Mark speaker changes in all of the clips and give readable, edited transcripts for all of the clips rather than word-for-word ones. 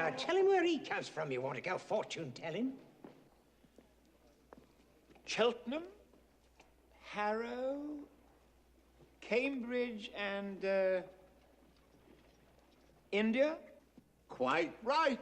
Speaker 1: Now, tell him where he comes from. You want to go fortune-telling?
Speaker 2: Cheltenham, Harrow, Cambridge, and, India?
Speaker 3: Quite right.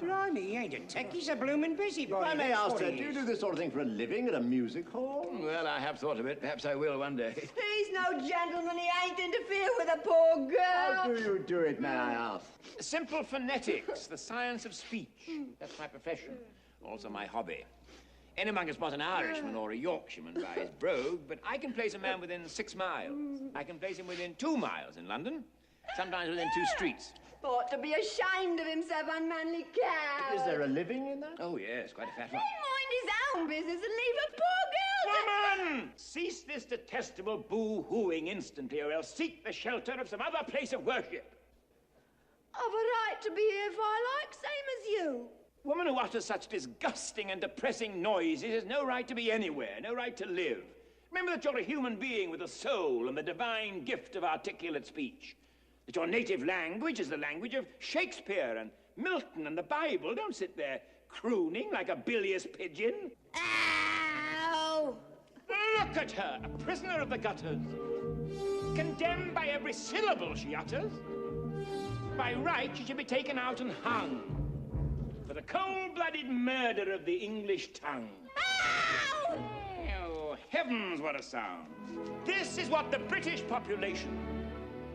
Speaker 1: Blimey, he ain't a tech. He's a bloomin' busybody.
Speaker 3: If I may ask, sir, do you do this sort of thing for a living at a music hall?
Speaker 2: Well, I have thought of it. Perhaps I will one day.
Speaker 4: He's no gentleman. He ain't interfere with a poor girl.
Speaker 3: How do you do it, may I ask?
Speaker 2: Simple phonetics, the science of speech. That's my profession. Also my hobby. Anyone can spot an Irishman or a Yorkshireman by his brogue, but I can place a man within 6 miles. I can place him within 2 miles in London, sometimes within 2 streets.
Speaker 4: Ought to be ashamed of himself, unmanly cow.
Speaker 3: Is there a living in that?
Speaker 2: Oh, yes, quite a fat
Speaker 4: He
Speaker 2: one.
Speaker 4: mind his own business and leave a poor girl to...
Speaker 2: Woman! Cease this detestable boo-hooing instantly, or else seek the shelter of some other place of worship.
Speaker 4: I've a right to be here if I like, same as you.
Speaker 2: Woman who utters such disgusting and depressing noises has no right to be anywhere, no right to live. Remember that you're a human being with a soul and the divine gift of articulate speech. That your native language is the language of Shakespeare and Milton and the Bible. Don't sit there crooning like a bilious pigeon.
Speaker 4: Ow!
Speaker 2: Look at her, a prisoner of the gutters. Condemned by every syllable she utters. By right, she should be taken out and hung for the cold-blooded murder of the English tongue.
Speaker 4: Ow!
Speaker 2: Oh, heavens, what a sound. This is what the British population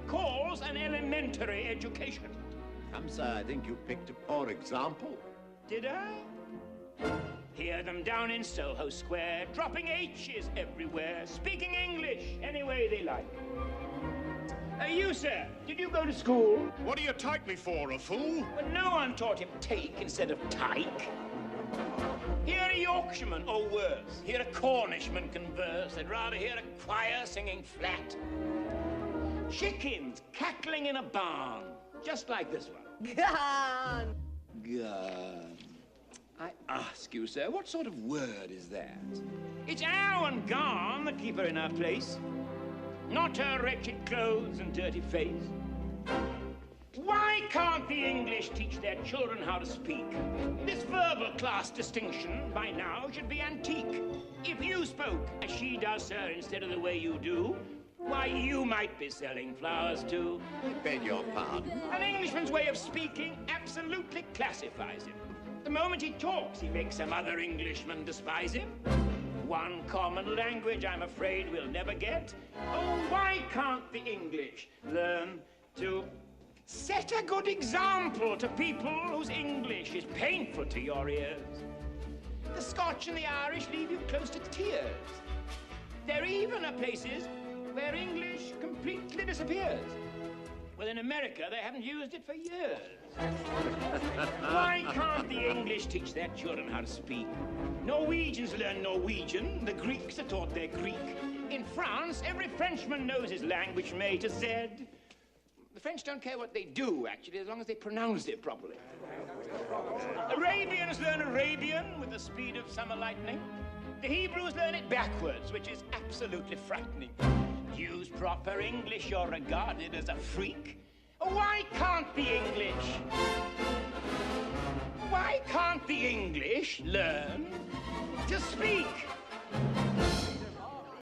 Speaker 2: calls an elementary education.
Speaker 3: Come, sir, I think you picked a poor example.
Speaker 2: Did I? Hear them down in Soho Square, dropping H's everywhere, speaking English any way they like. You, sir, did you go to school?
Speaker 5: What do you take me for, a fool?
Speaker 2: Well, no one taught him take instead of tyke. Hear a Yorkshireman, or worse, hear a Cornishman converse. They'd rather hear a choir singing flat. Chickens cackling in a barn, just like this one.
Speaker 4: Gone!
Speaker 2: Gone. I ask you, sir, what sort of word is that? It's ow and gone that keep her in her place, not her wretched clothes and dirty face. Why can't the English teach their children how to speak? This verbal class distinction, by now, should be antique. If you spoke as she does, sir, instead of the way you do, why, you might be selling flowers, too.
Speaker 3: I beg your pardon.
Speaker 2: An Englishman's way of speaking absolutely classifies him. The moment he talks, he makes some other Englishman despise him. One common language, I'm afraid, we'll never get. Oh, why can't the English learn to set a good example to people whose English is painful to your ears? The Scotch and the Irish leave you close to tears. There even are places where English completely disappears. Well, in America, they haven't used it for years. Why can't the English teach their children how to speak? Norwegians learn Norwegian. The Greeks are taught their Greek. In France, every Frenchman knows his language from A to Z. The French don't care what they do, actually, as long as they pronounce it properly. Arabians learn Arabian with the speed of summer lightning. The Hebrews learn it backwards, which is absolutely frightening. Use proper English, you're regarded as a freak. Why can't the English? Why can't the English learn to speak?